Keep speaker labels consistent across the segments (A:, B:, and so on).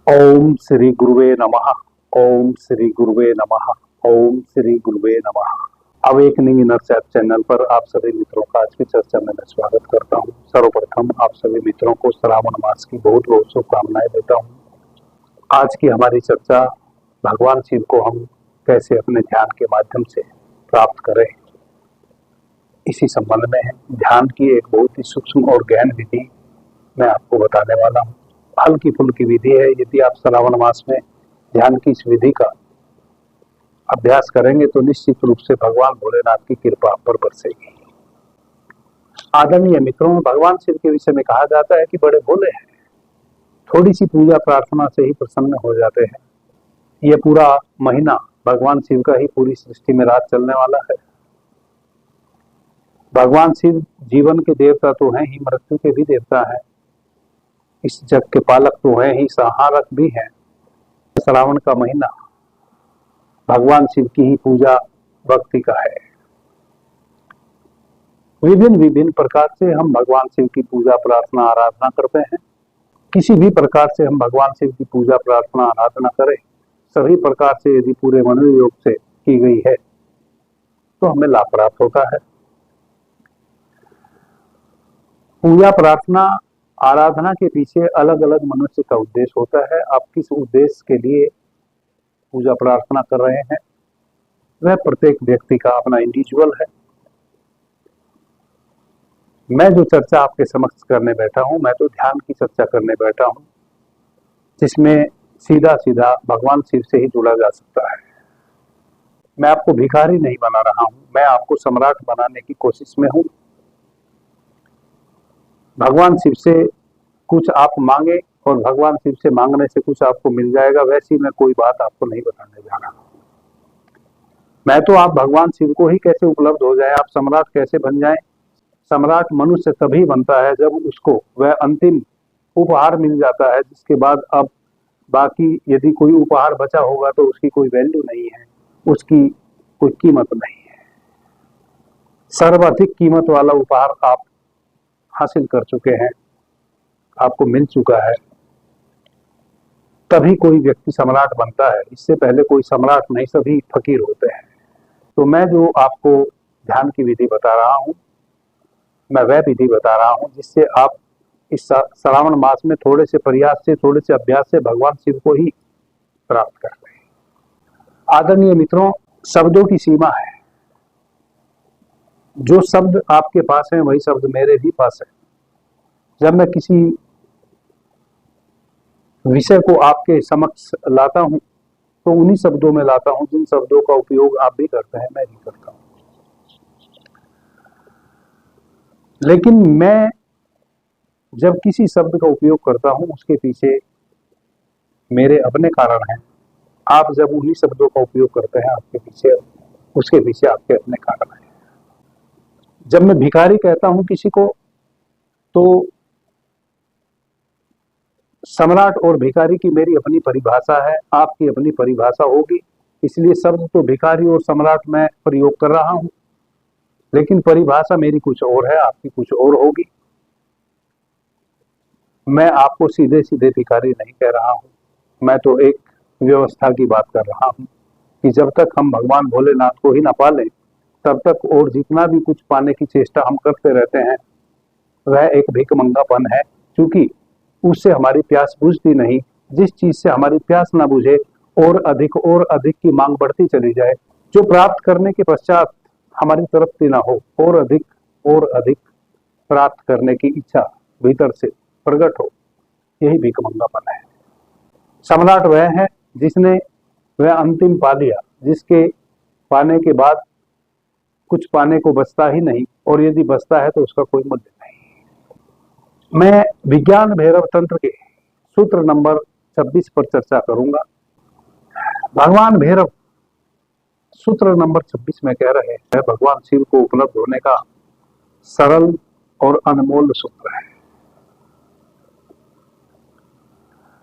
A: ओम श्री गुरुवे नमः। ओम श्री गुरुवे नमः। ओम श्री गुरुवे नमः। अवेकनिंग इनर सेल्फ चैनल पर आप सभी मित्रों का आज की चर्चा में मैं स्वागत करता हूं। सर्वप्रथम आप सभी मित्रों को श्रावण मास की बहुत बहुत शुभकामनाएं देता हूं। आज की हमारी चर्चा भगवान शिव को हम कैसे अपने ध्यान के माध्यम से प्राप्त करें, इसी संबंध में है। ध्यान की एक बहुत ही सूक्ष्म और गहन विधि मैं आपको बताने वाला हूँ। हल्की फुल्की विधि है। यदि आप श्रावण मास में ध्यान की इस विधि का अभ्यास करेंगे तो निश्चित रूप से भगवान भोलेनाथ की कृपा आप पर बरसेगी। आदरणीय मित्रों, भगवान शिव के विषय में कहा जाता है कि बड़े भोले हैं, थोड़ी सी पूजा प्रार्थना से ही प्रसन्न हो जाते हैं। ये पूरा महीना भगवान शिव का ही पूरी सृष्टि में राज चलने वाला है। भगवान शिव जीवन के देवता तो हैं ही, मृत्यु के भी देवता हैं। इस जग के पालक तो हैं ही, संहारक भी हैं। श्रावण का महीना भगवान शिव की ही पूजा भक्ति का है। विभिन्न विभिन्न प्रकार से हम भगवान शिव की पूजा प्रार्थना आराधना करते हैं। किसी भी प्रकार से हम भगवान शिव की पूजा प्रार्थना आराधना करें, सभी प्रकार से यदि पूरे मनोयोग से की गई है तो हमें लाभ प्राप्त होता है। पूजा प्रार्थना आराधना के पीछे अलग अलग मनुष्य का उद्देश्य होता है। आप किस उद्देश्य के लिए पूजा प्रार्थना कर रहे हैं, वह प्रत्येक व्यक्ति का अपना इंडिविजुअल है। मैं जो चर्चा आपके समक्ष करने बैठा हूं, मैं तो ध्यान की चर्चा करने बैठा हूं, जिसमें सीधा सीधा भगवान शिव से ही जुड़ा जा सकता है। मैं आपको भिखारी नहीं बना रहा हूं, मैं आपको सम्राट बनाने की कोशिश में हूं। भगवान शिव से कुछ आप मांगे और भगवान शिव से मांगने से कुछ आपको मिल जाएगा, वैसी मैं कोई बात आपको नहीं बताने जा रहा। मैं तो आप भगवान शिव को ही कैसे उपलब्ध हो जाए, आप सम्राट कैसे बन जाएं। सम्राट मनुष्य तभी बनता है जब उसको वह अंतिम उपहार मिल जाता है, जिसके बाद अब बाकी यदि कोई उपहार बचा होगा तो उसकी कोई वैल्यू नहीं है, उसकी कोई कीमत नहीं है। सर्वाधिक कीमत वाला उपहार आप हासिल कर चुके हैं, आपको मिल चुका है, तभी कोई व्यक्ति सम्राट बनता है। इससे पहले कोई सम्राट नहीं, सभी फकीर होते हैं। तो मैं जो आपको ध्यान की विधि बता रहा हूं, मैं वह विधि बता रहा हूं जिससे आप इस श्रावण मास में थोड़े से प्रयास से, थोड़े से अभ्यास से भगवान शिव को ही प्राप्त कर रहे हैं। आदरणीय मित्रों, शब्दों की सीमा है। जो शब्द आपके पास है वही शब्द मेरे भी पास है। जब मैं किसी विषय को आपके समक्ष लाता हूं तो उन्हीं शब्दों में लाता हूं जिन शब्दों का उपयोग आप भी करते हैं, मैं भी करता हूं। लेकिन मैं जब किसी शब्द का उपयोग करता हूं उसके पीछे मेरे अपने कारण हैं। आप जब उन्हीं शब्दों का उपयोग करते हैं आपके पीछे, उसके पीछे आपके अपने कारण हैं। जब मैं भिखारी कहता हूं किसी को, तो सम्राट और भिखारी की मेरी अपनी परिभाषा है, आपकी अपनी परिभाषा होगी। इसलिए शब्द तो भिखारी और सम्राट मैं प्रयोग कर रहा हूं, लेकिन परिभाषा मेरी कुछ और है, आपकी कुछ और होगी। मैं आपको सीधे सीधे भिखारी नहीं कह रहा हूं, मैं तो एक व्यवस्था की बात कर रहा हूं कि जब तक हम भगवान भोलेनाथ को ही ना पालें तब तक और जितना भी कुछ पाने की चेष्टा हम करते रहते हैं वह एक भिखमंगापन है, क्योंकि उससे हमारी प्यास बुझती नहीं। जिस चीज से हमारी प्यास ना बुझे और अधिक की मांग बढ़ती चली जाए, जो प्राप्त करने के पश्चात हमारी तृप्ति ना हो, और अधिक प्राप्त करने की इच्छा भीतर से प्रकट हो, यही भिखमंगापन है। सम्राट वह है जिसने वह अंतिम पा लिया, जिसके पाने के बाद कुछ पाने को बचता ही नहीं, और यदि बचता है तो उसका कोई मूल्य नहीं। मैं विज्ञान भैरव तंत्र के सूत्र नंबर 26 पर चर्चा करूंगा। भगवान भैरव सूत्र नंबर 26 में कह रहे हैं, भगवान शिव को उपलब्ध होने का सरल और अनमोल सूत्र है।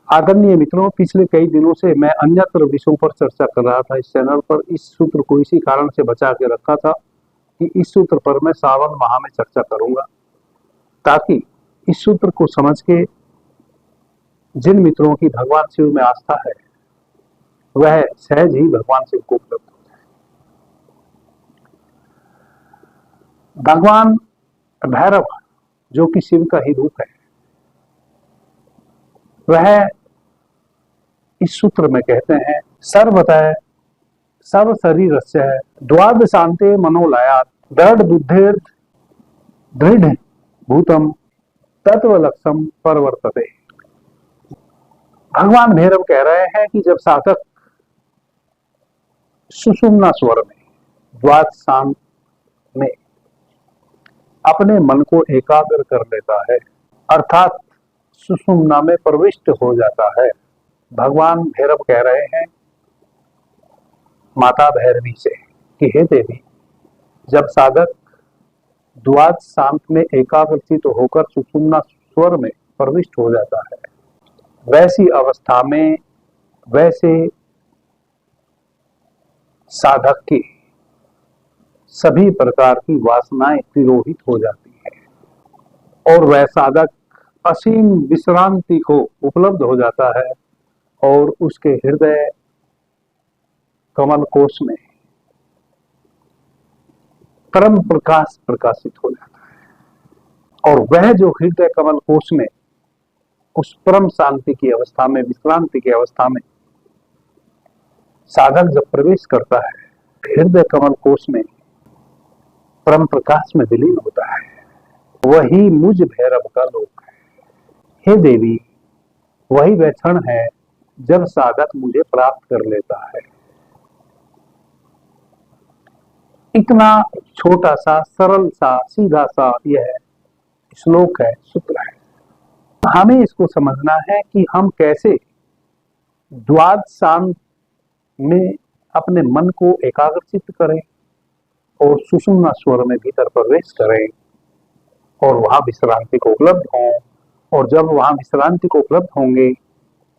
A: आदरणीय मित्रों, पिछले कई दिनों से मैं अन्यत्र विषयों पर चर्चा कर रहा था इस चैनल पर। इस सूत्र को इसी कारण से बचा के रखा था कि इस सूत्र पर मैं सावन माह में चर्चा करूंगा, ताकि इस सूत्र को समझ के जिन मित्रों की भगवान शिव में आस्था है वह सहज ही भगवान शिव को उपलब्ध हो जाए। भगवान भैरव जो कि शिव का ही रूप है, वह इस सूत्र में कहते हैं सर्वतः सर्व शरीरस्य द्वादशान्ते मनोलयात् दृढ़ बुद्धेर् दृढ़ भूतम तत्वलक्षम परवर्तते। भगवान भैरव कह रहे हैं कि जब साधक सुषुम्ना स्वर में द्वादश शांत में अपने मन को एकाग्र कर लेता है, अर्थात सुषुम्ना में प्रविष्ट हो जाता है, भगवान भैरव कह रहे हैं माता भैरवी से कि हे देवी, जब साधक द्वादश शांत में एकाग्रचित होकर सुषुम्ना स्वर में प्रविष्ट हो जाता है, वैसी अवस्था में वैसे साधक की सभी प्रकार की वासनाएं तिरोहित हो जाती है और वह साधक असीम विश्रांति को उपलब्ध हो जाता है और उसके हृदय कमल कोश में परम प्रकाश प्रकाशित हो जाता है। और वह जो हृदय कमल कोश में उस परम शांति की अवस्था में, विश्रांति की अवस्था में साधक जब प्रवेश करता है, हृदय कमल कोश में परम प्रकाश में विलीन होता है, वही मुझ भैरव का लोक है। हे देवी, वही वह क्षण है जब साधक मुझे प्राप्त कर लेता है। इतना छोटा सा, सरल सा, सीधा सा यह श्लोक है, सूत्र है। हमें इसको समझना है कि हम कैसे द्वादश शांत में अपने मन को एकाग्रचित करें और सुषुम्ना स्वर में भीतर प्रवेश करें और वहां विश्रांति को उपलब्ध हों। और जब वहां विश्रांति को उपलब्ध होंगे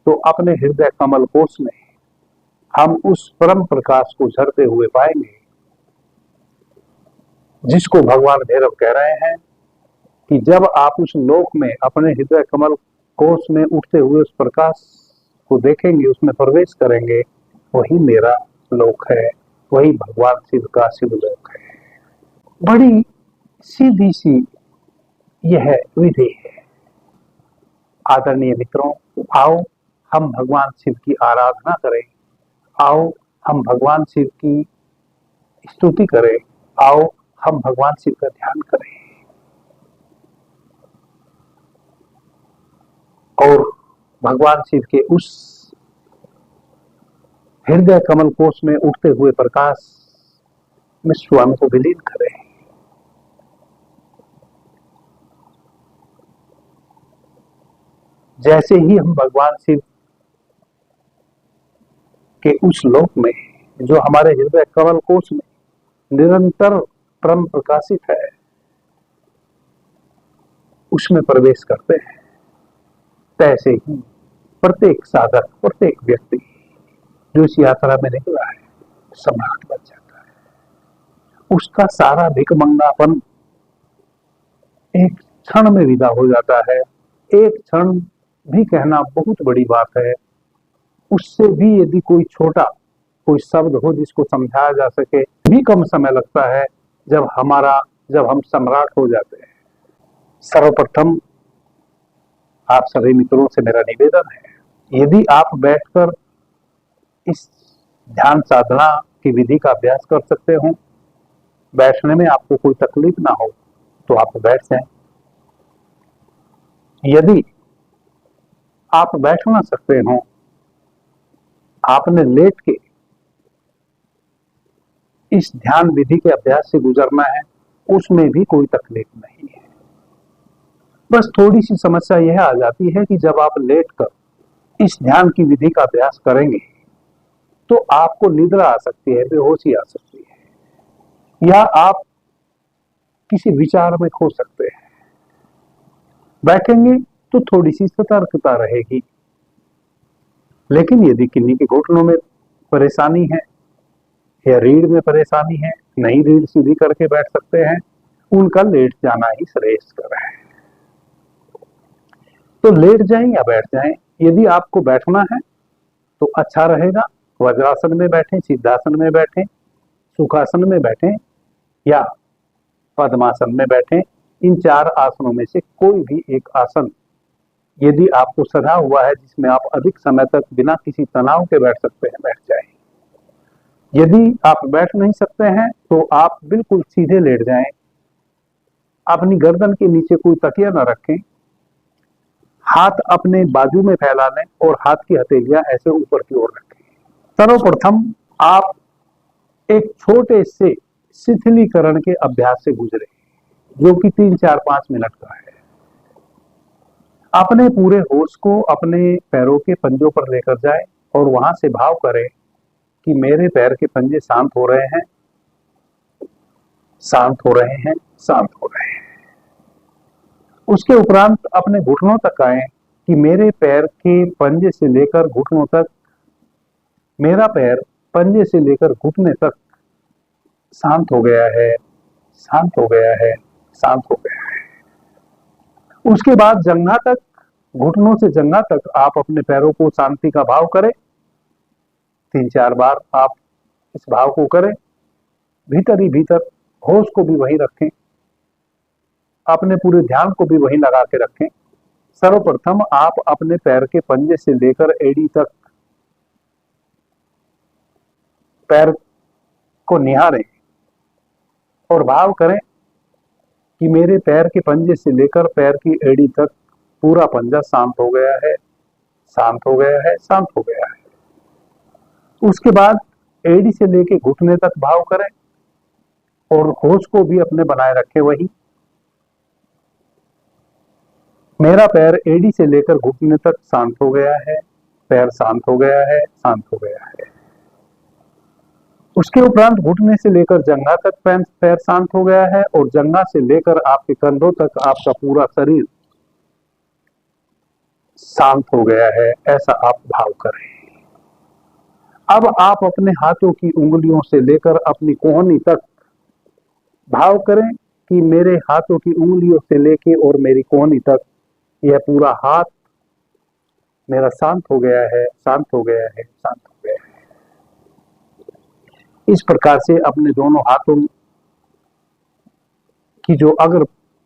A: तो अपने हृदय कमल कोश में हम उस परम प्रकाश को झरते हुए पाएंगे, जिसको भगवान भैरव कह रहे हैं कि जब आप उस लोक में अपने हृदय कमल कोश में उठते हुए उस प्रकाश को देखेंगे, उसमें प्रवेश करेंगे, वही मेरा लोक है, वही भगवान शिव का शिवलोक है। बड़ी सीधी सी यह विधि है। आदरणीय मित्रों, आओ हम भगवान शिव की आराधना करें, आओ हम भगवान शिव की स्तुति करें, आओ हम भगवान शिव का ध्यान करें और भगवान शिव के उस हृदय कमल कोश में उठते हुए प्रकाश में स्वयं को विलीन करें। जैसे ही हम भगवान शिव के उस लोक में जो हमारे हृदय कमल कोश में निरंतर परम प्रकाशित है, उसमें प्रवेश करते हैं, तैसे ही प्रत्येक साधक, प्रत्येक व्यक्ति जो इस यात्रा में निकला है सम्राट बन जाता है। उसका सारा भिकमंगापन एक क्षण में विदा हो जाता है। एक क्षण भी कहना बहुत बड़ी बात है। उससे भी यदि कोई छोटा कोई शब्द हो जिसको समझाया जा सके, भी कम समय लगता है जब हम सम्राट हो जाते हैं। सर्वप्रथम आप सभी मित्रों से मेरा निवेदन है, यदि आप बैठकर इस ध्यान साधना की विधि का अभ्यास कर सकते हो, बैठने में आपको कोई तकलीफ ना हो, तो आप बैठ जाएं। यदि आप बैठ ना सकते हो, आपने लेट के इस ध्यान विधि के अभ्यास से गुजरना है, उसमें भी कोई तकलीफ नहीं है। बस थोड़ी सी समस्या यह आ जाती है कि जब आप लेट कर इस ध्यान की विधि का अभ्यास करेंगे तो आपको निद्रा आ सकती है, बेहोशी आ सकती है, या आप किसी विचार में खो सकते हैं। बैठेंगे तो थोड़ी सी सतर्कता रहेगी। लेकिन यदि किन्हीं के घुटनों में परेशानी है या रीढ़ में परेशानी है, नई रीढ़ सीधी करके बैठ सकते हैं, उनका लेट जाना ही श्रेष्ठकर है। तो लेट जाएं या बैठ जाएं, यदि आपको बैठना है तो अच्छा रहेगा, वज्रासन में बैठें, सिद्धासन में बैठें, सुखासन में बैठें या पद्मासन में बैठें। इन 4 आसनों में से कोई भी एक आसन यदि आपको सधा हुआ है जिसमें आप अधिक समय तक बिना किसी तनाव के बैठ सकते हैं, बैठ जाएं। यदि आप बैठ नहीं सकते हैं तो आप बिल्कुल सीधे लेट जाएं, अपनी गर्दन के नीचे कोई तकिया न रखें, हाथ अपने बाजू में फैला लें और हाथ की हथेलियां ऐसे ऊपर की ओर रखें। सर्वप्रथम आप एक छोटे से शिथिलीकरण के अभ्यास से गुजरे, जो कि 3-4-5 मिनट का है। अपने पूरे होश को अपने पैरों के पंजों पर लेकर जाए और वहां से भाव करें कि मेरे पैर के पंजे शांत हो रहे हैं, शांत हो रहे हैं, शांत हो रहे हैं। उसके उपरांत अपने घुटनों तक आए कि मेरे पैर के पंजे से लेकर घुटनों तक, मेरा पैर पंजे से लेकर घुटने तक शांत हो गया है, शांत हो गया है, शांत हो गया है। उसके बाद जंघा तक, घुटनों से जंघा तक आप अपने पैरों को शांति का भाव करें। 3-4 बार आप इस भाव को करें, भीतर ही भीतर होश को भी वहीं रखें, अपने पूरे ध्यान को भी वहीं लगा के रखें। सर्वप्रथम आप अपने पैर के पंजे से लेकर एड़ी तक पैर को निहारें और भाव करें कि मेरे पैर के पंजे से लेकर पैर की एड़ी तक पूरा पंजा शांत हो गया है, शांत हो गया है, शांत हो गया है। उसके बाद एड़ी से लेके घुटने तक भाव करें और होश को भी अपने बनाए रखें वही। मेरा पैर एड़ी से लेकर घुटने तक शांत हो गया है, पैर शांत हो गया है, शांत हो गया है। उसके उपरांत घुटने से लेकर जंघा तक पैर शांत हो गया है और जंघा से लेकर आपके कंधों तक आपका पूरा शरीर शांत हो गया है, ऐसा आप भाव करें। अब आप अपने हाथों की उंगलियों से लेकर अपनी कोहनी तक भाव करें कि मेरे हाथों की उंगलियों से लेके और मेरी कोहनी तक यह पूरा हाथ मेरा शांत हो गया है, शांत हो गया है, शांत हो गया है। इस प्रकार से अपने दोनों हाथों की जो अगर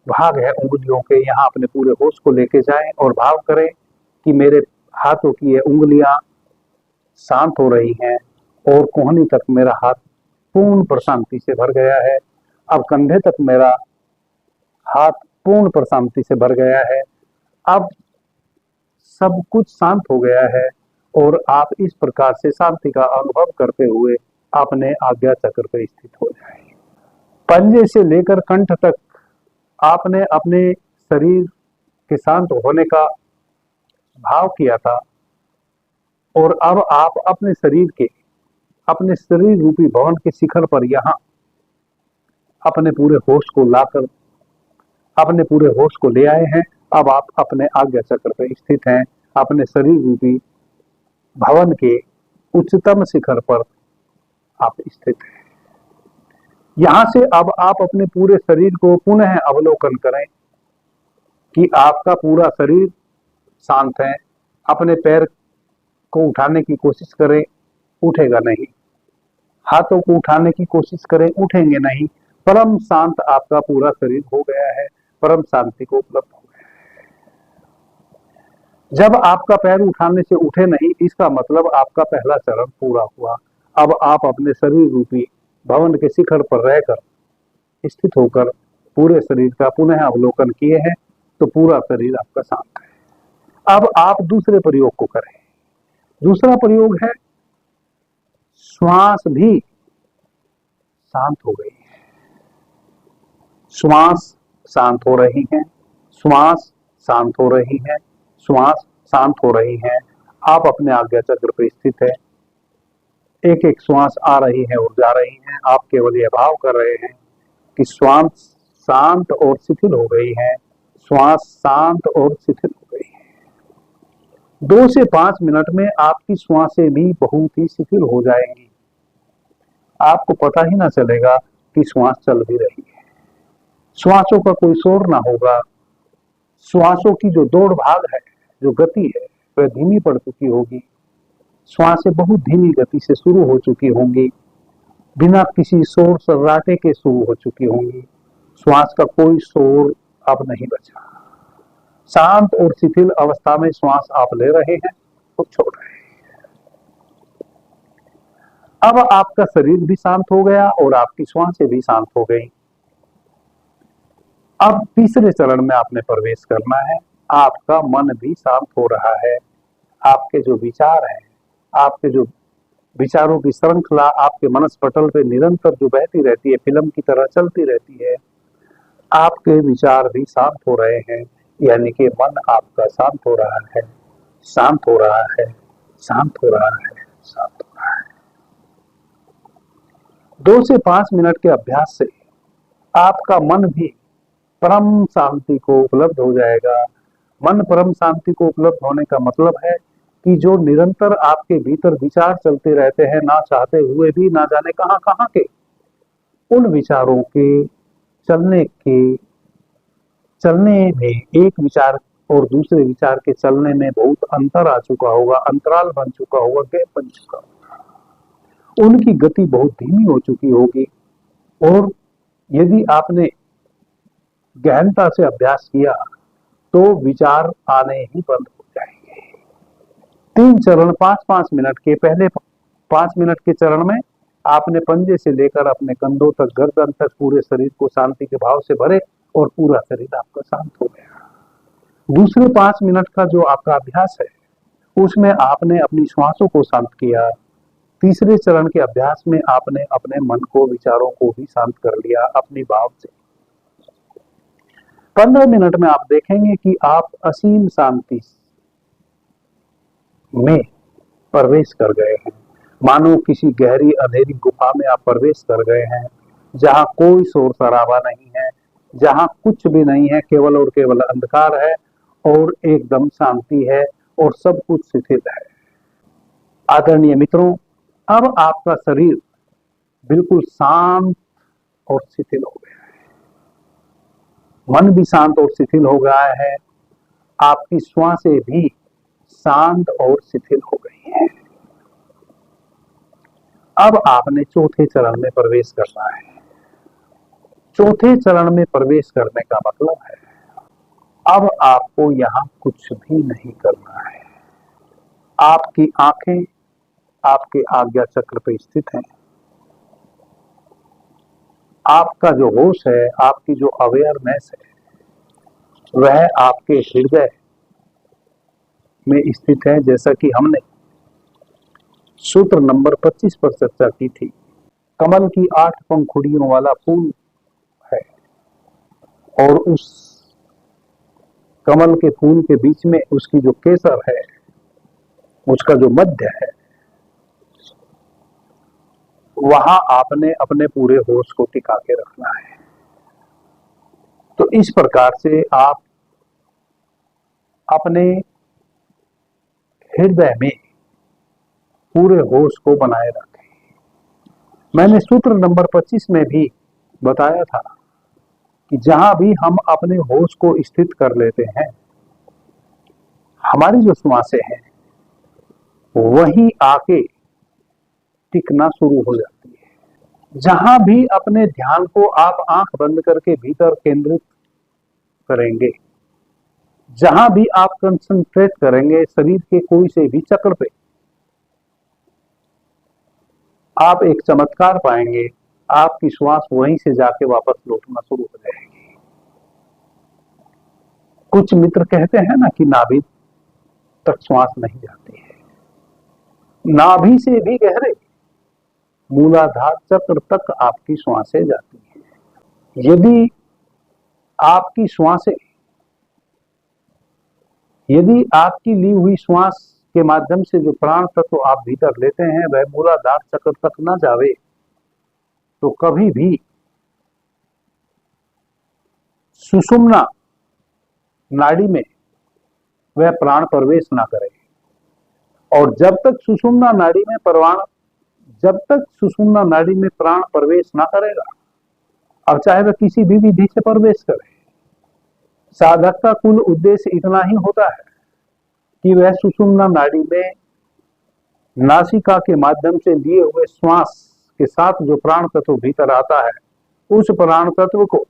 A: भाग है उंगलियों के, यहाँ अपने पूरे होश को लेके जाएं और भाव करें कि मेरे हाथों की ये उंगलियां शांत हो रही हैं और कोहनी तक मेरा हाथ पूर्ण प्रशांति से भर गया है। अब कंधे तक मेरा हाथ पूर्ण प्रशांति से भर गया है। अब सब कुछ शांत हो गया है और आप इस प्रकार से शांति का अनुभव करते हुए अपने आज्ञा चक्र पर स्थित हो जाएं। पंजे से लेकर कंठ तक आपने अपने शरीर के शांत होने का भाव किया था और अब आप अपने शरीर के, अपने शरीर रूपी भवन के शिखर पर यहाँ अपने पूरे होश को लाकर, अपने पूरे होश को ले आए हैं। अब आप अपने आज्ञा चक्र पर स्थित हैं, अपने शरीर रूपी भवन के उच्चतम शिखर पर आप स्थित हैं। यहां से अब आप अपने पूरे शरीर को पुनः अवलोकन करें कि आपका पूरा शरीर शांत है। अपने पैर को उठाने की कोशिश करें, उठेगा नहीं। हाथों को उठाने की कोशिश करें, उठेंगे नहीं। परम शांत आपका पूरा शरीर हो गया है, परम शांति को उपलब्ध हो गया है। जब आपका पैर उठाने से उठे नहीं, इसका मतलब आपका पहला चरण पूरा हुआ। अब आप अपने शरीर रूपी भवन के शिखर पर रहकर स्थित होकर पूरे शरीर का पुनः अवलोकन किए हैं, तो पूरा शरीर आपका शांत है। अब आप दूसरे प्रयोग को करें। दूसरा प्रयोग है, श्वास भी शांत हो गई है, श्वास शांत हो रही है, श्वास शांत हो रही है, श्वास शांत हो रही है। आप अपने आज्ञा चक्र पर स्थित है, एक एक श्वास आ रही है और जा रही है। आप केवल यह भाव कर रहे हैं कि श्वास शांत और शिथिल हो गई है, श्वास शांत और शिथिल हो गई है। 2 से 5 मिनट में आपकी श्वासें भी बहुत ही शिथिल हो जाएंगी, आपको पता ही ना चलेगा कि श्वास चल भी रही है। श्वासों का कोई शोर ना होगा। श्वासों की जो दौड़ भाग है, जो गति है, वह धीमी पड़ चुकी होगी, श्वासें बहुत धीमी गति से शुरू हो चुकी होंगी, बिना किसी शोर शर्राटे के शुरू हो चुकी होंगी। श्वास का कोई शोर अब नहीं बचा। शांत और शिथिल अवस्था में श्वास आप ले रहे हैं तो छोड़ रहे हैं। अब आपका शरीर भी शांत हो गया और आपकी श्वासें भी शांत हो गई। अब तीसरे चरण में आपने प्रवेश करना है। आपका मन भी शांत हो रहा है। आपके जो विचार हैं, आपके जो विचारों की श्रृंखला आपके मनस पटल पे निरंतर जो बहती रहती है, फिल्म की तरह चलती रहती है, आपके विचार भी शांत हो रहे हैं। यानी कि मन आपका शांत हो रहा है, शांत हो रहा है, शांत हो रहा है, शांत हो रहा है। 2 से 5 मिनट के अभ्यास से आपका मन भी परम शांति को उपलब्ध हो जाएगा। मन परम शांति को उपलब्ध होने का मतलब है कि जो निरंतर आपके भीतर विचार चलते रहते हैं, ना चाहते हुए भी, ना जाने कहां कहां के, उन विचारों के चलने में एक विचार और दूसरे विचार के चलने में बहुत अंतर आ चुका होगा, अंतराल बन चुका होगा, गैप बन चुका होगा। उनकी गति बहुत धीमी हो चुकी होगी और यदि आपने गहनता से अभ्यास किया तो विचार आने ही बंद हो जाएंगे। 3 चरण 5-5 मिनट के, पहले 5 मिनट के चरण में आपने पंजे से लेकर अपने कंधों तक, गर्दन तक पूरे शरीर को शांति के भाव से भरे और पूरा शरीर आपका शांत हो गया। दूसरे 5 मिनट का जो आपका अभ्यास है उसमें आपने अपनी श्वासों को शांत किया। तीसरे चरण के अभ्यास में आपने अपने मन को, विचारों को भी शांत कर लिया अपनी भाव से। 15 मिनट में आप देखेंगे कि आप असीम शांति में प्रवेश कर गए हैं। मानो किसी गहरी अंधेरी गुफा में आप प्रवेश कर गए हैं, जहां कोई शोर शराबा नहीं है, जहां कुछ भी नहीं है, केवल और केवल अंधकार है और एकदम शांति है और सब कुछ शिथिल है। आदरणीय मित्रों, अब आपका शरीर बिल्कुल शांत और शिथिल हो गया है। मन भी शांत और शिथिल हो गया है। आपकी श्वासें भी शांत और शिथिल हो गई हैं। अब आपने चौथे चरण में प्रवेश करना है। चौथे चरण में प्रवेश करने का मतलब है अब आपको यहां कुछ भी नहीं करना है। आपकी आंखें आपके आज्ञा चक्र पर स्थित हैं। आपका जो होश है, आपकी जो अवेयरनेस है, वह आपके हृदय में स्थित है। जैसा कि हमने सूत्र नंबर 25 पर चर्चा की थी, कमल की 8 पंखुड़ियों वाला फूल है और उस कमल के फूल के बीच में उसकी जो केसर है, उसका जो मध्य है, वहां आपने अपने पूरे होश को टिका के रखना है। तो इस प्रकार से आप अपने हृदय में पूरे होश को बनाए रखें। मैंने सूत्र नंबर 25 में भी बताया था कि जहां भी हम अपने होश को स्थित कर लेते हैं, हमारी जो श्वासें हैं वही आके टिकना शुरू हो जाती है। जहां भी अपने ध्यान को आप आंख बंद करके भीतर केंद्रित करेंगे, जहां भी आप कंसंट्रेट करेंगे शरीर के कोई से भी चक्र पे, आप एक चमत्कार पाएंगे। आपकी श्वास वहीं से जाके वापस लौटना शुरू हो जाएगी। कुछ मित्र कहते हैं ना कि नाभि तक श्वास नहीं जाती है। नाभि से भी गहरे मूलाधार चक्र तक आपकी श्वासें जाती हैं। यदि आपकी ली हुई श्वास के माध्यम से जो प्राण तत्व आप भीतर लेते हैं वह मूलाधार चक्र तक न जावे, तो कभी भी सुषुम्ना नाड़ी में वह प्राण प्रवेश ना करे। और जब तक सुषुम्ना नाड़ी में प्राण प्रवेश ना करेगा, अब चाहे वह किसी भी विधि से प्रवेश करे, साधक का कुल उद्देश्य इतना ही होता है कि वह सुषुम्ना नाड़ी में नासिका के माध्यम से लिए हुए श्वास के साथ जो प्राण तत्व भीतर आता है, उस प्राण तत्व को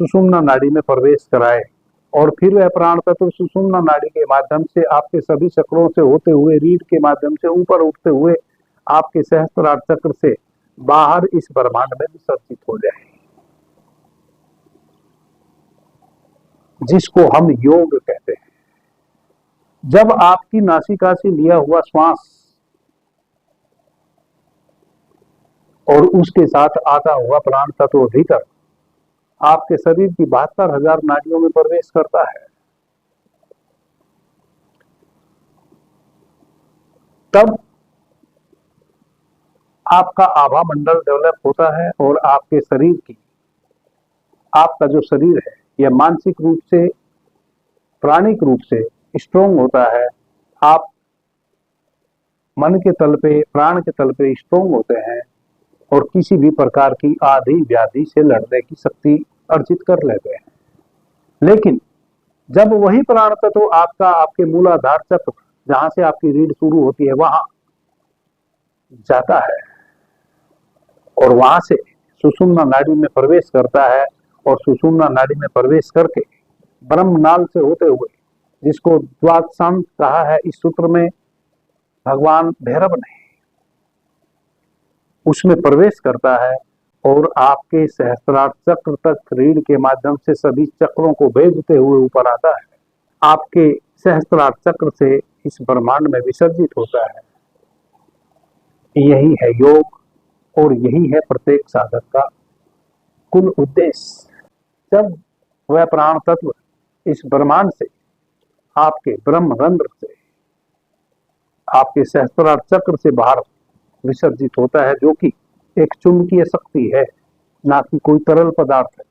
A: सुषुम्ना नाड़ी में प्रवेश कराए और फिर वह प्राण तत्व सुषुम्ना नाड़ी के माध्यम से आपके सभी चक्रों से होते हुए रीढ़ के माध्यम से ऊपर उठते हुए आपके सहस्त्रार चक्र से बाहर इस ब्रह्मांड में विसर्जित हो जाए, जिसको हम योग कहते हैं। जब आपकी नासिका से लिया हुआ श्वास और उसके साथ आता हुआ प्राण तत्व भीतर आपके शरीर की 72,000 नाड़ियों में प्रवेश करता है, तब आपका आभा मंडल डेवलप होता है और आपके शरीर की, आपका जो शरीर है यह मानसिक रूप से, प्राणिक रूप से स्ट्रोंग होता है। आप मन के तल पे, प्राण के तल पे स्ट्रोंग होते हैं और किसी भी प्रकार की आदि व्याधि से लड़ने की शक्ति अर्जित कर लेते हैं। लेकिन जब वही प्राण तत्व आपका आपके मूलाधार चक्र, जहां से आपकी रीढ़ शुरू होती है, वहां जाता है और वहां से सुषुम्ना नाड़ी में प्रवेश करता है और सुषुम्ना नाड़ी में प्रवेश करके ब्रह्मनाल से होते हुए, जिसको द्वादशांत कहा है इस सूत्र में भगवान भैरव ने, उसमें प्रवेश करता है और आपके सहस्त्रार चक्र तक रीढ़ के माध्यम से सभी चक्रों को भेदते हुए ऊपर आता है, आपके सहस्त्रार चक्र से इस ब्रह्मांड में विसर्जित होता है। यही है योग और यही है प्रत्येक साधक का कुल उद्देश्य। जब वह प्राण तत्व इस ब्रह्मांड से, आपके ब्रह्म रंध्र से, आपके सहस्त्रार चक्र से बाहर विसर्जित होता है, जो कि एक चुंबकीय शक्ति है, ना कि कोई तरल पदार्थ है,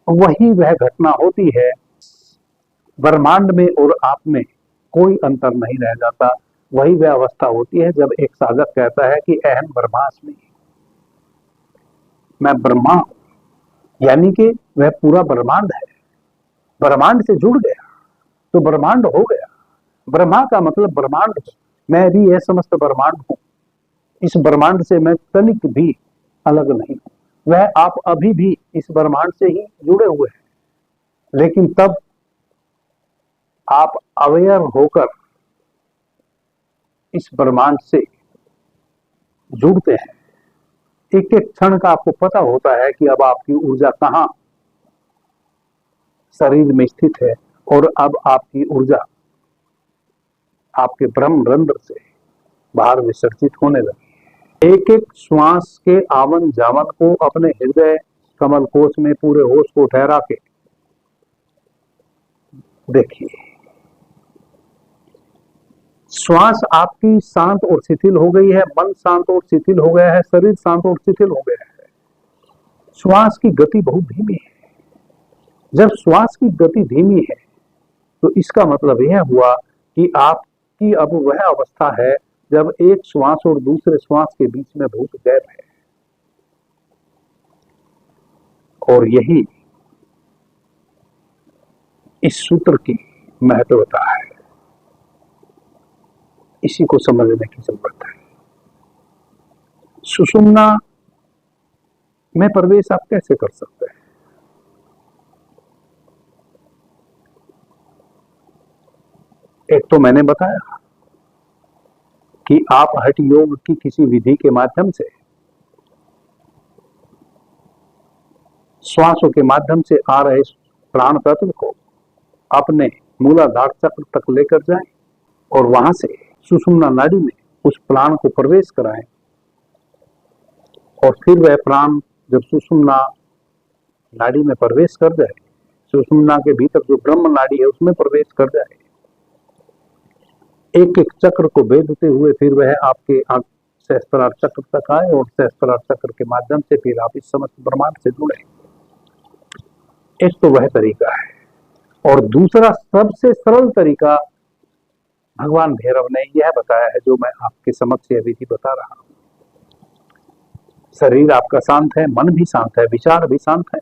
A: वही वह घटना होती है। ब्रह्मांड में और आप में कोई अंतर नहीं रह जाता। वही वह अवस्था होती है जब एक साधक कहता है कि अहम ब्रह्मास्मि, मैं ब्रह्मा हूं, यानी कि वह पूरा ब्रह्मांड है, ब्रह्मांड से जुड़ गया तो ब्रह्मांड हो गया। ब्रह्मा का मतलब ब्रह्मांड, मैं भी यह समस्त ब्रह्मांड हूं, इस ब्रह्मांड से मैं तनिक भी अलग नहीं हूं। वह आप अभी भी इस ब्रह्मांड से ही जुड़े हुए हैं, लेकिन तब आप अवेयर होकर इस ब्रह्मांड से जुड़ते हैं। एक एक क्षण का आपको पता होता है कि अब आपकी ऊर्जा कहां शरीर में स्थित है और अब आपकी ऊर्जा आपके ब्रह्म रंध्र से बाहर विसर्जित होने लगी। एक एक श्वास के आवन जावन को अपने हृदय कमल कोश में पूरे होश को ठहरा के देखिए। श्वास आपकी शांत और शिथिल हो गई है, मन शांत और शिथिल हो गया है, शरीर शांत और शिथिल हो गया है। श्वास की गति बहुत धीमी है। जब श्वास की गति धीमी है तो इसका मतलब यह हुआ कि आपकी अब वह अवस्था है जब एक श्वास और दूसरे श्वास के बीच में बहुत गैप है, और यही इस सूत्र की महत्वता है। इसी को समझने की जरूरत है। सुषुम्ना में प्रवेश आप कैसे कर सकते हैं? एक तो मैंने बताया कि आप हठ योग की किसी विधि के माध्यम से श्वासों के माध्यम से आ रहे प्राण तत्व को अपने मूलाधार चक्र तक लेकर जाएं और वहां से सुषुम्ना नाड़ी में उस प्राण को प्रवेश कराएं, और फिर वह प्राण जब सुषुम्ना नाड़ी में प्रवेश कर जाए, सुषुम्ना के भीतर जो ब्रह्म नाड़ी है उसमें प्रवेश कर जाए, एक एक चक्र को भेदते हुए फिर वह आपके सहस्त्रार चक्र तक आए और सहस्त्रार चक्र के माध्यम से फिर आप इस समस्त ब्रह्मांड से जुड़े। एक तो वह तरीका है, और दूसरा सबसे सरल तरीका भगवान भैरव ने यह बताया है, जो मैं आपके समक्ष यह विधि बता रहा हूं। शरीर आपका शांत है, मन भी शांत है, विचार भी शांत है।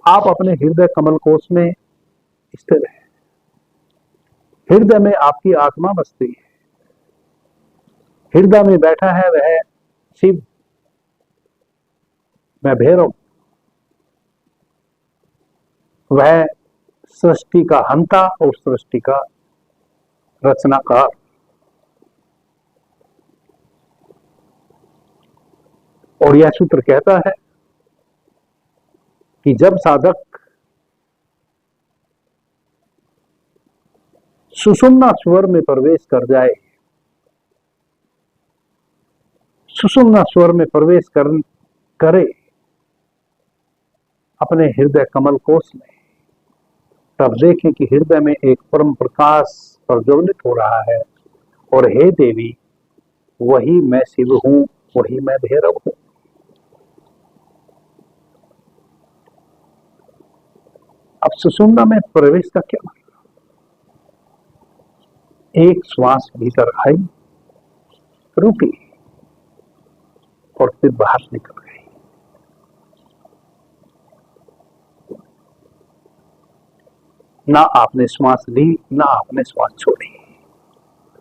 A: आप अपने हृदय कमल कोश में स्थिर है। हृदय में आपकी आत्मा बसती है। हृदय में बैठा है वह शिव, मैं भैरव, वह सृष्टि का हंता और सृष्टि का रचनाकार। और यह सूत्र कहता है कि जब साधक सुषुम्ना स्वर में प्रवेश कर जाए, सुषुम्ना स्वर में प्रवेश करे अपने हृदय कमल कोश में, तब देखें कि हृदय में एक परम प्रकाश प्रज्वलित हो रहा है। और हे देवी, वही मैं शिव हूं, वही मैं भैरव हूं। अब सुषुम्ना में प्रवेश का क्या मतलब? एक श्वास भीतर आई, रुकी और फिर बाहर निकल गई। ना आपने श्वास ली, ना आपने श्वास छोड़ी।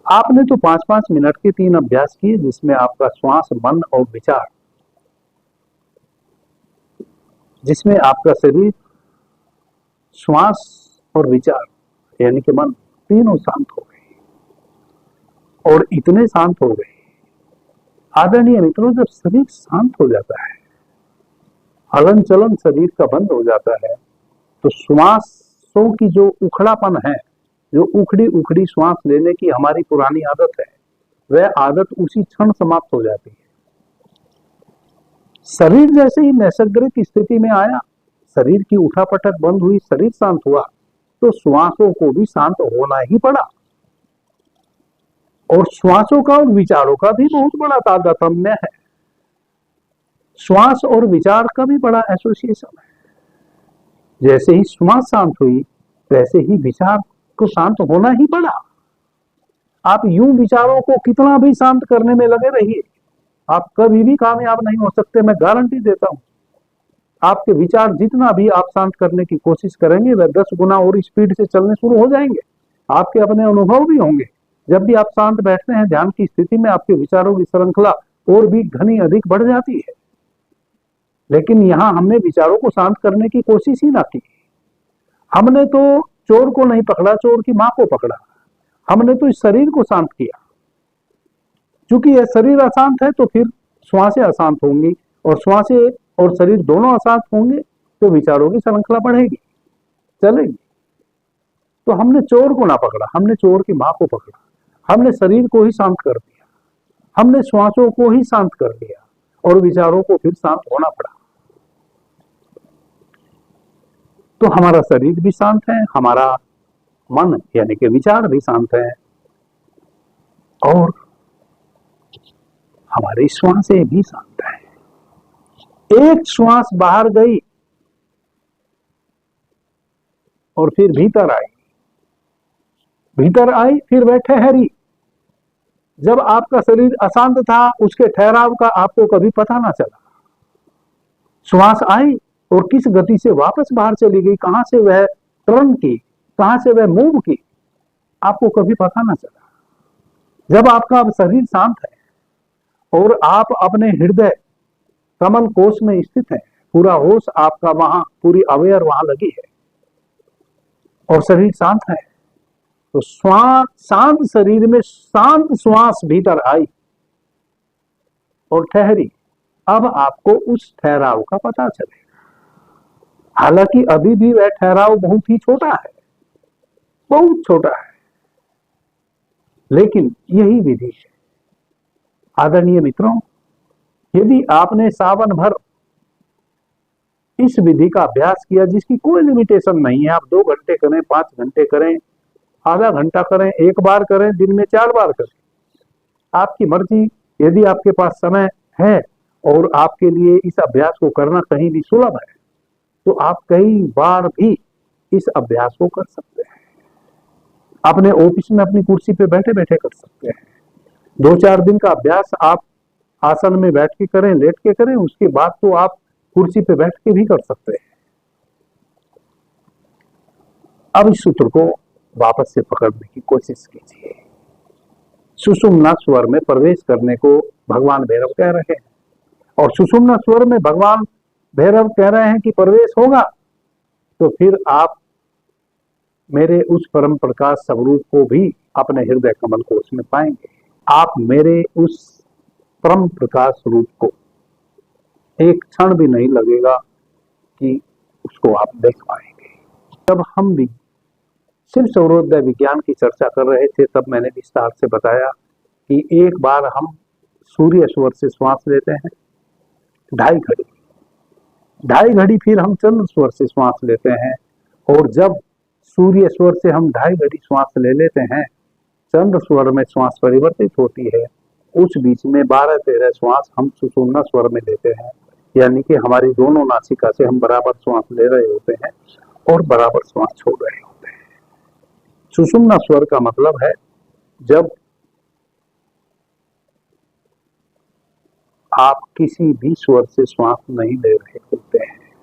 A: आपने तो 5-5 मिनट के 3 अभ्यास किए, जिसमें आपका श्वास, मन और विचार, जिसमें आपका शरीर, श्वास और विचार यानी कि मन, तीनों शांत हो गए। और इतने शांत हो गए, आदरणीय मित्रों, जब शरीर शांत हो जाता है, हलन चलन शरीर का बंद हो जाता है, तो श्वासों की जो उखड़ापन है, जो उखड़ी उखड़ी श्वास लेने की हमारी पुरानी आदत है, वह आदत उसी क्षण समाप्त हो जाती है। शरीर जैसे ही नैसर्गिक स्थिति में आया, शरीर की उठापटक बंद हुई, शरीर शांत हुआ, तो श्वासों को भी शांत होना ही पड़ा। और श्वासों का और विचारों का भी बहुत बड़ा तारतम्य है। श्वास और विचार का भी बड़ा एसोसिएशन है। जैसे ही श्वास शांत हुई, वैसे ही विचार को शांत होना ही पड़ा। आप यूं विचारों को कितना भी शांत करने में लगे रहिए, आप कभी भी कामयाब नहीं हो सकते। मैं गारंटी देता हूं, आपके विचार जितना भी आप शांत करने की कोशिश करेंगे, वह 10 गुना और स्पीड से चलने शुरू हो जाएंगे। आपके अपने अनुभव भी होंगे। जब भी आप शांत बैठते हैं ध्यान की स्थिति में, आपके विचारों की श्रृंखला और भी घनी अधिक बढ़ जाती है। लेकिन यहां हमने विचारों को शांत करने की कोशिश ही ना की। हमने तो चोर को नहीं पकड़ा, चोर की मां को पकड़ा। हमने तो इस शरीर को शांत किया। चूंकि यह शरीर अशांत है, तो फिर श्वासें अशांत होंगी, और श्वासें और शरीर दोनों अशांत होंगे, तो विचारों की श्रृंखला बढ़ेगी, चलेगी। तो हमने चोर को ना पकड़ा, हमने चोर की मां को पकड़ा। हमने शरीर को ही शांत कर दिया, हमने श्वासों को ही शांत कर दिया, और विचारों को फिर शांत होना पड़ा। तो हमारा शरीर भी शांत है, हमारा मन यानी कि विचार भी शांत है, और हमारी श्वासें भी शांत है। एक श्वास बाहर गई और फिर भीतर आई, भीतर आई फिर वह ठहरी। जब आपका शरीर अशांत था, उसके ठहराव का आपको कभी पता ना चला। श्वास आई और किस गति से वापस बाहर चली गई, कहां से वह टर्न की, कहां से वह मूव की, आपको कभी पता ना चला। जब आपका शरीर शांत है और आप अपने हृदय कमल कोश में स्थित है, पूरा होश आपका वहां, पूरी अवेयर वहां लगी है, और शरीर शांत है, तो श्वास, शांत शरीर में शांत श्वास भीतर आई और ठहरी। अब आपको उस ठहराव का पता चलेगा। हालांकि अभी भी वह ठहराव बहुत ही छोटा है, बहुत छोटा है, लेकिन यही विधि है। आदरणीय मित्रों, यदि आपने सावन भर इस विधि का अभ्यास किया, जिसकी कोई लिमिटेशन नहीं है, आप 2 घंटे करें, 5 घंटे करें, आधा घंटा करें, एक बार करें, दिन में 4 बार करें, आपकी मर्जी। यदि आपके पास समय है और आपके लिए इस अभ्यास को करना कहीं भी सुलभ है, तो आप कई बार भी इस अभ्यास को कर सकते हैं। अपने ऑफिस में अपनी कुर्सी पे बैठे बैठे कर सकते हैं। 2-4 दिन का अभ्यास आप आसन में बैठ के करें, लेट के करें, उसके बाद तो आप कुर्सी पे बैठ के भी कर सकते हैं। अब इस सूत्र को वापस से पकड़ने की कोशिश कीजिए। सुषुम्ना स्वर में प्रवेश करने को भगवान भैरव कह रहे हैं, और सुषुम्ना स्वर में भगवान भैरव कह रहे हैं कि प्रवेश होगा, तो फिर आप मेरे उस परम प्रकाश स्वरूप को भी अपने हृदय कमल कोश में पाएंगे। आप मेरे उस परम प्रकाश स्वरूप को एक क्षण भी नहीं लगेगा कि उसको आप देख पाएंगे। जब हम भी शिव सौरोदय विज्ञान की चर्चा कर रहे थे, तब मैंने विस्तार से बताया कि एक बार हम सूर्य स्वर से श्वास लेते हैं 2.5 घड़ी, फिर हम चंद्र स्वर से श्वास लेते हैं, और जब सूर्य स्वर से हम 2.5 घड़ी श्वास ले लेते हैं, चंद्र स्वर में श्वास परिवर्तित होती है, उस बीच में 12-13 श्वास हम सुषुम्ना स्वर में लेते हैं, यानी कि हमारी दोनों नासिका से हम बराबर श्वास ले रहे होते हैं और बराबर श्वास छोड़ रहे होते हैं। सुषुम्ना स्वर का मतलब है जब आप किसी भी स्वर से श्वास नहीं ले रहे होते हैं,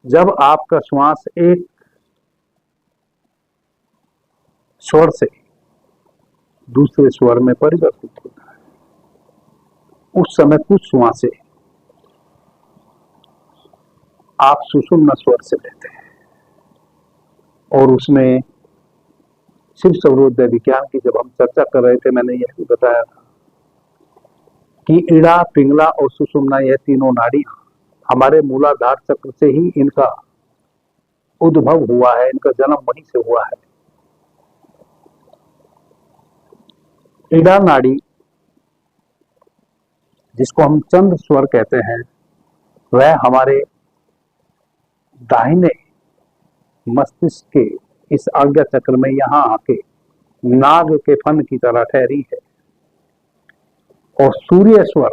A: जब आपका श्वास एक स्वर से दूसरे स्वर में परिवर्तित होता है, उस समय कुछ श्वासें आप सुषुम्ना स्वर से लेते हैं। और उसमें शिव सौरोदय विज्ञान की जब हम चर्चा कर रहे थे, मैंने यह भी बताया था कि इड़ा, पिंगला और सुषुम्ना, यह तीनों नाड़ी हमारे मूलाधार चक्र से ही इनका उद्भव हुआ है, इनका जन्म वहीं से हुआ है। इड़ा नाड़ी, जिसको हम चंद्र स्वर कहते हैं, वह हमारे दाहिने मस्तिष्क के इस आज्ञा चक्र में यहां आके नाग के फन की तरह ठहरी है। और सूर्य स्वर,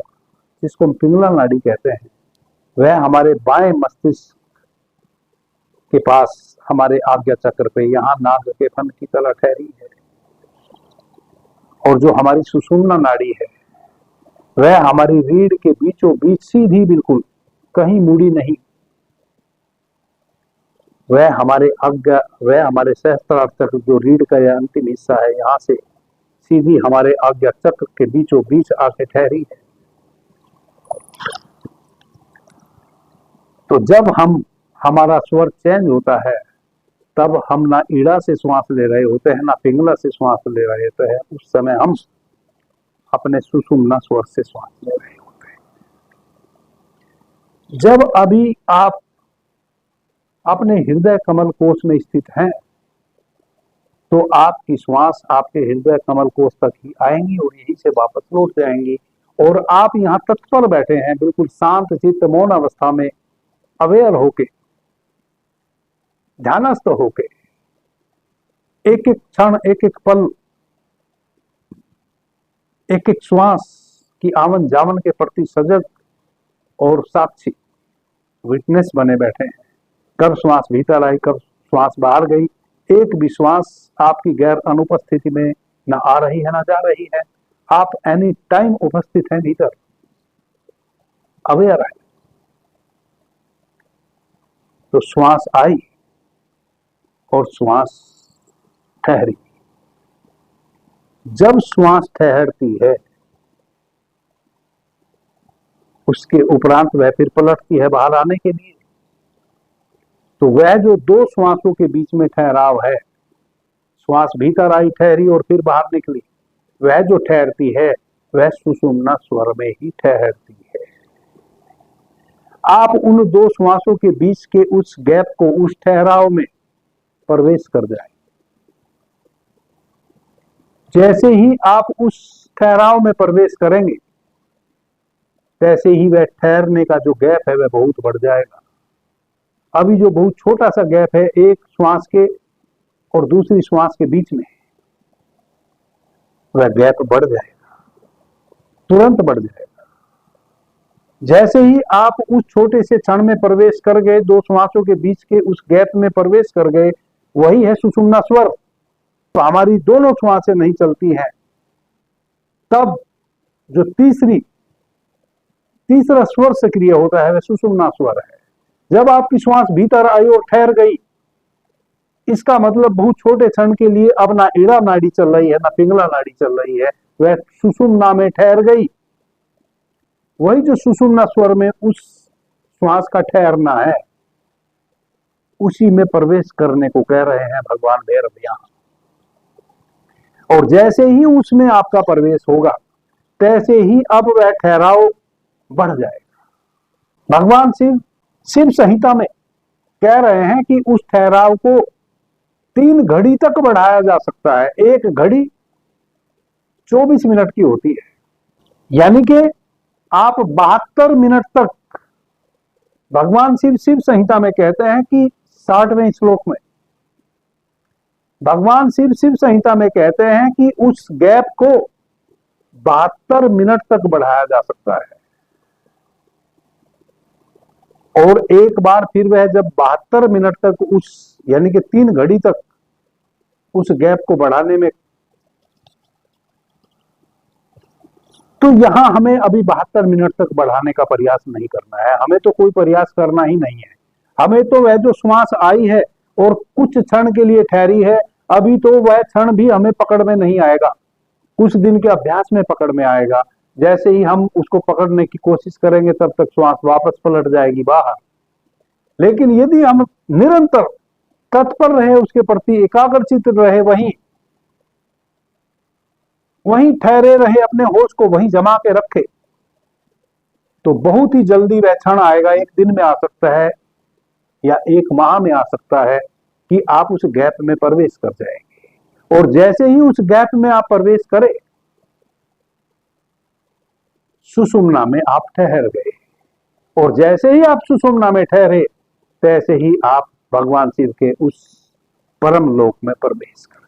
A: जिसको हम पिंगला नाड़ी कहते हैं, वह हमारे बाएं मस्तिष्क के पास हमारे आज्ञा चक्र पे यहां नाग के फन की तरह ठहरी है। और जो हमारी सुषुम्ना नाड़ी है, वह हमारी रीढ़ के बीचों बीच सीधी, बिल्कुल कहीं मुड़ी नहीं, वह हमारे सहस्त्रार चक्र, जो रीढ़ का यह अंतिम हिस्सा है, यहां से सीधी हमारे आज्ञा चक्र के बीचों बीच आके ठहरी है। तो जब हमारा स्वर चेंज होता है, तब हम ना ईड़ा से श्वास ले रहे होते हैं, ना पिंगला से श्वास ले रहे होते हैं, उस समय हम अपने सुषुम्ना स्वर से श्वास ले रहे होते हैं। जब अभी आप अपने हृदय कमल कोश में स्थित हैं, तो आपकी श्वास आपके हृदय कमल कोश तक ही आएंगी और यहीं से वापस लौट जाएंगी। और आप यहाँ तत्पर बैठे हैं, बिल्कुल शांत चित्त मौन अवस्था में, अवेयर होके, ध्यानस्थ होके, एक एक क्षण, एक एक पल, एक एक श्वास की आवन जावन के प्रति सजग और साक्षी, विटनेस बने बैठे हैं। कब श्वास भीतर आई, कब श्वास बाहर गई, एक भी श्वास आपकी गैर अनुपस्थिति में न आ रही है न जा रही है, आप एनी टाइम उपस्थित हैं भीतर, अवेयर है। तो श्वास आई और श्वास ठहरी। जब श्वास ठहरती है, उसके उपरांत वह फिर पलटती है बाहर आने के लिए। तो वह जो दो श्वासों के बीच में ठहराव है, श्वास भीतर आई, ठहरी और फिर बाहर निकली, वह जो ठहरती है, वह सुषुम्ना स्वर में ही ठहरती है। आप उन दो श्वासों के बीच के उस गैप को, उस ठहराव में प्रवेश कर जाए। जैसे ही आप उस ठहराव में प्रवेश करेंगे, तैसे ही वह ठहरने का जो गैप है वह बहुत बढ़ जाएगा। अभी जो बहुत छोटा सा गैप है एक श्वास के और दूसरी श्वास के बीच में, वह गैप बढ़ जाएगा, तुरंत बढ़ जाएगा। जैसे ही आप उस छोटे से क्षण में प्रवेश कर गए, दो श्वासों के बीच के उस गैप में प्रवेश कर गए, वही है सुषुम्ना स्वर। तो हमारी दोनों श्वासें नहीं चलती हैं, तब जो तीसरा स्वर सक्रिय होता है वह सुषुम्ना स्वर है। जब आपकी श्वास भीतर आई और ठहर गई, इसका मतलब बहुत छोटे क्षण के लिए अब ना ईड़ा नाड़ी चल रही है, ना पिंगला नाड़ी चल रही है, वह सुषुम्ना में ठहर गई। वही जो सुषुम्ना स्वर में उस श्वास का ठहरना है, उसी में प्रवेश करने को कह रहे हैं भगवान भैरव यहां। और जैसे ही उसमें आपका प्रवेश होगा, तैसे ही अब वह ठहराव बढ़ जाएगा। भगवान शिव संहिता में कह रहे हैं कि उस ठहराव को 3 घड़ी तक बढ़ाया जा सकता है। एक घड़ी 24 मिनट की होती है, यानी कि आप 72 मिनट तक, भगवान शिव संहिता में कहते हैं कि 60वें श्लोक में भगवान शिव संहिता में कहते हैं कि उस गैप को 72 मिनट तक बढ़ाया जा सकता है। और एक बार फिर वह जब 72 मिनट तक उस, यानी कि 3 घड़ी तक उस गैप को बढ़ाने में, तो यहां हमें अभी 72 मिनट तक बढ़ाने का प्रयास नहीं करना है। हमें तो कोई प्रयास करना ही नहीं है। हमें तो वह जो श्वास आई है और कुछ क्षण के लिए ठहरी है, अभी तो वह क्षण भी हमें पकड़ में नहीं आएगा, कुछ दिन के अभ्यास में पकड़ में आएगा। जैसे ही हम उसको पकड़ने की कोशिश करेंगे, तब तक श्वास वापस पलट जाएगी बाहर। लेकिन यदि हम निरंतर तत्पर रहे, उसके प्रति एकाग्रचित रहे, वहीं ठहरे रहे, अपने होश को वहीं जमा के रखे, तो बहुत ही जल्दी वह क्षण आएगा। एक दिन में आ सकता है या 1 माह में आ सकता है कि आप उस गैप में प्रवेश कर जाएंगे। और जैसे ही उस गैप में आप प्रवेश करें, सुषुम्ना में आप ठहर गए। और जैसे ही आप सुषुम्ना में ठहरे, तैसे ही आप भगवान शिव के उस परम लोक में प्रवेश कर गए।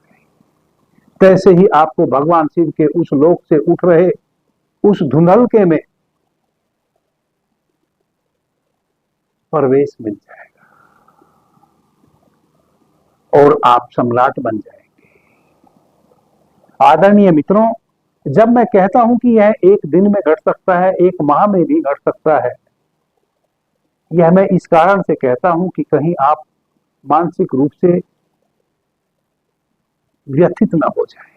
A: तैसे ही आपको भगवान शिव के उस लोक से उठ रहे उस धुंधलके में प्रवेश मिल जाएगा और आप सम्राट बन जाएंगे। आदरणीय मित्रों, जब मैं कहता हूं कि यह 1 दिन में घट सकता है, 1 माह में भी घट सकता है, यह मैं इस कारण से कहता हूं कि कहीं आप मानसिक रूप से व्यथित ना हो जाए।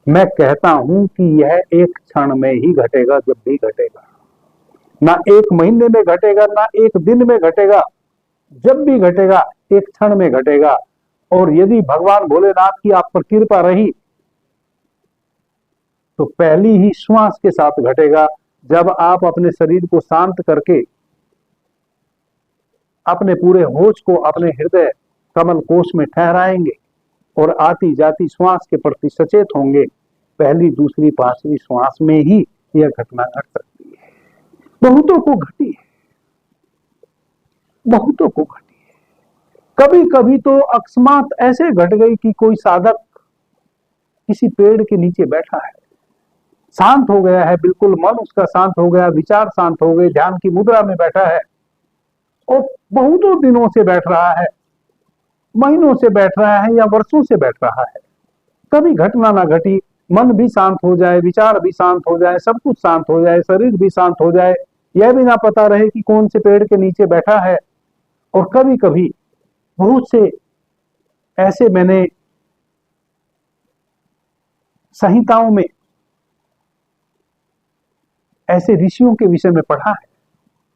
A: मैं कहता हूं कि यह 1 क्षण में ही घटेगा, जब भी घटेगा। ना 1 महीने में घटेगा, ना 1 दिन में घटेगा, जब भी घटेगा 1 क्षण में घटेगा। और यदि भगवान भोलेनाथ की आप पर कृपा रही, तो पहली ही श्वास के साथ घटेगा, जब आप अपने शरीर को शांत करके अपने पूरे होश को अपने हृदय कमल कोश में ठहराएंगे और आती जाती श्वास के प्रति सचेत होंगे। पहली, दूसरी, 5वीं श्वास में ही यह घटना घट सकती है। बहुतों को घटी है, बहुतों को घटी है। कभी कभी तो अकस्मात ऐसे घट गई कि कोई साधक किसी पेड़ के नीचे बैठा है, शांत हो गया है, बिल्कुल मन उसका शांत हो गया, विचार शांत हो गए, ध्यान की मुद्रा में बैठा है और बहुतों दिनों से बैठ रहा है, महीनों से बैठ रहा है या वर्षों से बैठ रहा है। कभी घटना ना घटी, मन भी शांत हो जाए, विचार भी शांत हो जाए, सब कुछ शांत हो जाए, शरीर भी शांत हो जाए, यह भी ना पता रहे कि कौन से पेड़ के नीचे बैठा है। और कभी कभी बहुत से ऐसे मैंने संहिताओं में ऐसे ऋषियों के विषय में पढ़ा है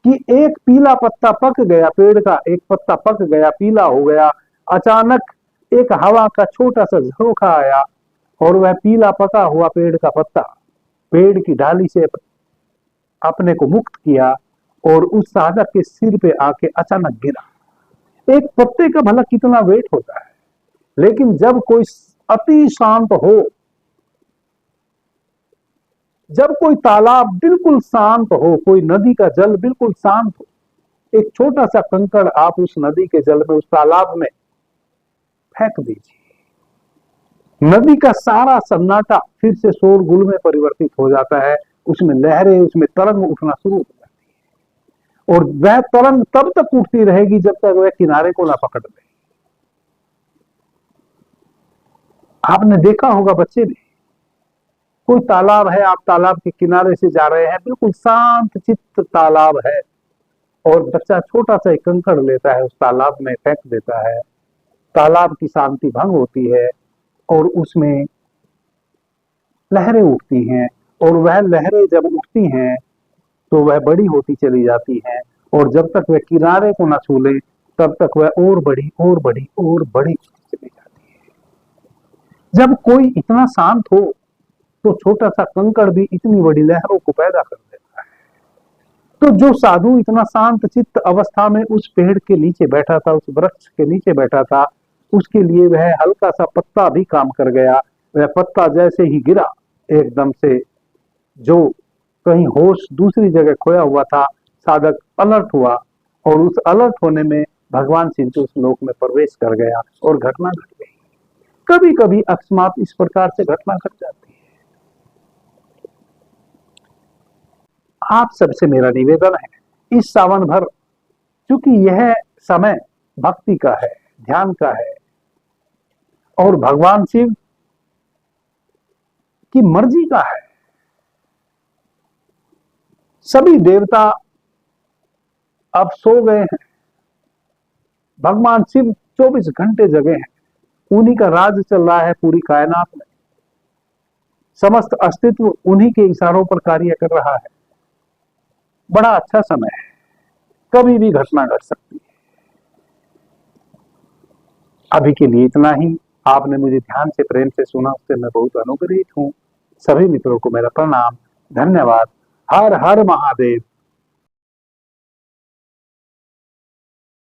A: कि एक पीला पत्ता पक गया, पेड़ का एक पत्ता पक गया, पीला हो गया, अचानक एक हवा का छोटा सा झोंका आया और वह पीला पका हुआ पेड़ का पत्ता पेड़ की डाली से अपने को मुक्त किया और उस साधक के सिर पे आके अचानक गिरा। एक पत्ते का भला कितना वेट होता है, लेकिन जब कोई अति शांत हो, जब कोई तालाब बिल्कुल शांत हो, कोई नदी का जल बिल्कुल शांत हो, एक छोटा सा कंकड़ आप उस नदी के जल में, उस तालाब में फेंक दीजिए, नदी का सारा सन्नाटा फिर से शोरगुल में परिवर्तित हो जाता है। उसमें लहरें, उसमें तरंग उठना शुरू हो जाती है और वह तरंग तब तक उठती रहेगी जब तक वह किनारे को ना पकड़ ले। आपने देखा होगा बच्चे में, कोई तालाब है, आप तालाब के किनारे से जा रहे हैं, बिल्कुल शांत चित्त तालाब है और बच्चा छोटा सा एक कंकड़ लेता है, उस तालाब में फेंक देता है तालाब की शांति भंग होती है और उसमें लहरें उठती हैं, और वह लहरें जब उठती हैं तो वह बड़ी होती चली जाती हैं, और जब तक वह किनारे को न छू ले तब तक वह और बड़ी और बड़ी और बड़ी होती चली जाती है। जब कोई इतना शांत हो तो छोटा सा कंकड़ भी इतनी बड़ी लहरों को पैदा कर देता है। तो जो साधु इतना शांत चित्त अवस्था में उस पेड़ के नीचे बैठा था, उस वृक्ष के नीचे बैठा था, उसके लिए वह हल्का सा पत्ता भी काम कर गया। वह पत्ता जैसे ही गिरा, एकदम से जो कहीं होश दूसरी जगह खोया हुआ था, साधक अलर्ट हुआ, और उस अलर्ट होने में भगवान शिव के उस लोक में प्रवेश कर गया और घटना घट गई। कभी कभी अकस्मात इस प्रकार से घटना घट जाती है। आप सबसे मेरा निवेदन है, इस सावन भर, क्योंकि यह समय भक्ति का है, ध्यान का है, और भगवान शिव की मर्जी का है। सभी देवता अब सो गए हैं, भगवान शिव 24 घंटे जगे हैं, उन्हीं का राज चल रहा है पूरी कायनात में, समस्त अस्तित्व उन्हीं के इशारों पर कार्य कर रहा है। बड़ा अच्छा समय है, कभी भी घटना घट सकती है। अभी के लिए इतना ही। आपने मुझे ध्यान से प्रेम से सुना, उससे मैं बहुत अनुग्रहित हूं। सभी मित्रों को मेरा प्रणाम, धन्यवाद। हर हर महादेव।